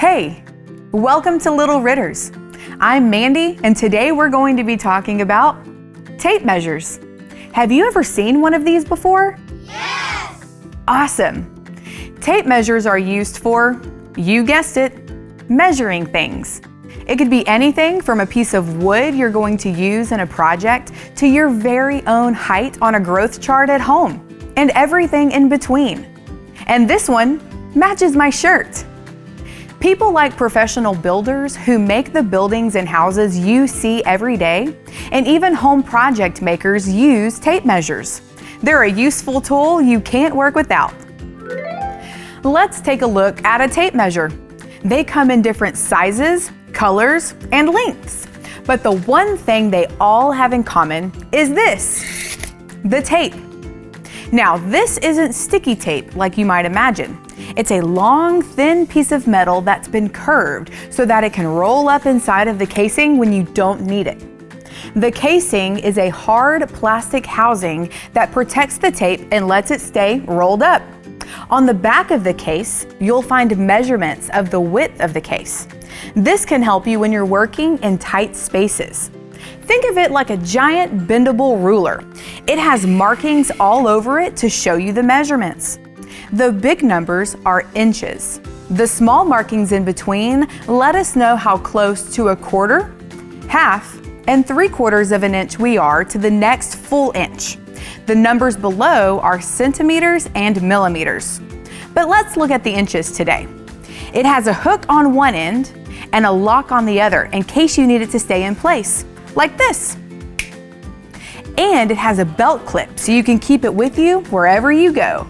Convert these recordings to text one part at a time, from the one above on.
Hey, welcome to Little Ritters. I'm Mandy, and today we're going to be talking about tape measures. Have you ever seen one of these before? Yes! Awesome. Tape measures are used for, you guessed it, measuring things. It could be anything from a piece of wood you're going to use in a project to your very own height on a growth chart at home, and everything in between. And this one matches my shirt. People like professional builders who make the buildings and houses you see every day, and even home project makers use tape measures. They're a useful tool you can't work without. Let's take a look at a tape measure. They come in different sizes, colors, and lengths. But the one thing they all have in common is this, the tape. Now, this isn't sticky tape like you might imagine. It's a long, thin piece of metal that's been curved so that it can roll up inside of the casing when you don't need it. The casing is a hard plastic housing that protects the tape and lets it stay rolled up. On the back of the case, you'll find measurements of the width of the case. This can help you when you're working in tight spaces. Think of it like a giant bendable ruler. It has markings all over it to show you the measurements. The big numbers are inches. The small markings in between let us know how close to a quarter, half, and 3/4 of an inch we are to the next full inch. The numbers below are centimeters and millimeters. But let's look at the inches today. It has a hook on one end and a lock on the other in case you need it to stay in place, like this. And it has a belt clip so you can keep it with you wherever you go.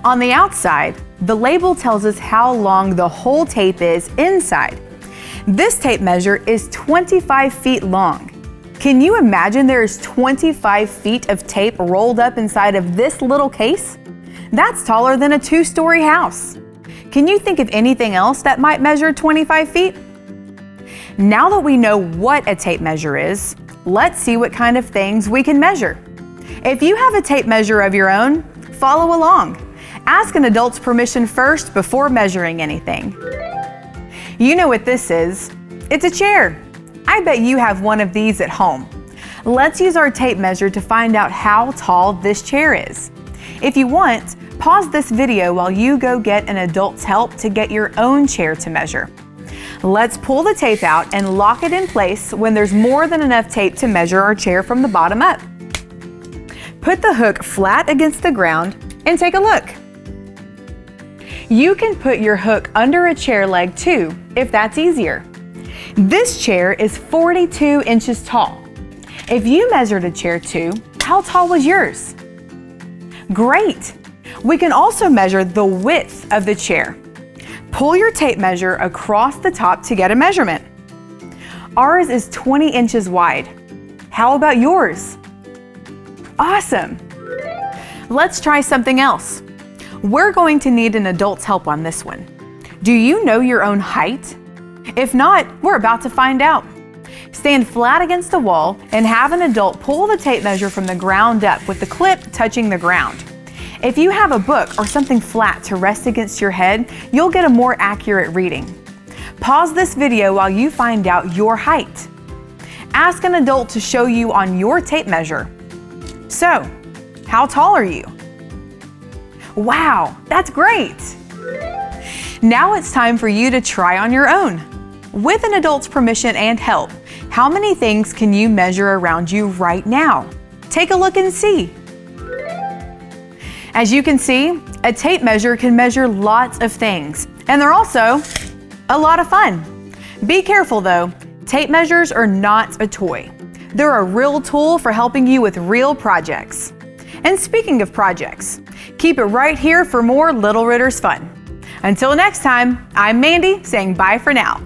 On the outside, the label tells us how long the whole tape is inside. This tape measure is 25 feet long. Can you imagine there is 25 feet of tape rolled up inside of this little case? That's taller than a 2-story house. Can you think of anything else that might measure 25 feet? Now that we know what a tape measure is, let's see what kind of things we can measure. If you have a tape measure of your own, follow along. Ask an adult's permission first before measuring anything. You know what this is. It's a chair. I bet you have one of these at home. Let's use our tape measure to find out how tall this chair is. If you want, pause this video while you go get an adult's help to get your own chair to measure. Let's pull the tape out and lock it in place when there's more than enough tape to measure our chair from the bottom up. Put the hook flat against the ground and take a look. You can put your hook under a chair leg too, if that's easier. This chair is 42 inches tall. If you measured a chair too, how tall was yours? Great! We can also measure the width of the chair. Pull your tape measure across the top to get a measurement. Ours is 20 inches wide. How about yours? Awesome! Let's try something else. We're going to need an adult's help on this one. Do you know your own height? If not, we're about to find out. Stand flat against the wall and have an adult pull the tape measure from the ground up with the clip touching the ground. If you have a book or something flat to rest against your head, you'll get a more accurate reading. Pause this video while you find out your height. Ask an adult to show you on your tape measure. So, how tall are you? Wow, that's great! Now it's time for you to try on your own. With an adult's permission and help, how many things can you measure around you right now? Take a look and see. As you can see, a tape measure can measure lots of things, and they're also a lot of fun. Be careful though, tape measures are not a toy. They're a real tool for helping you with real projects. And speaking of projects, keep it right here for more Little Ritters fun. Until next time, I'm Mandy saying bye for now.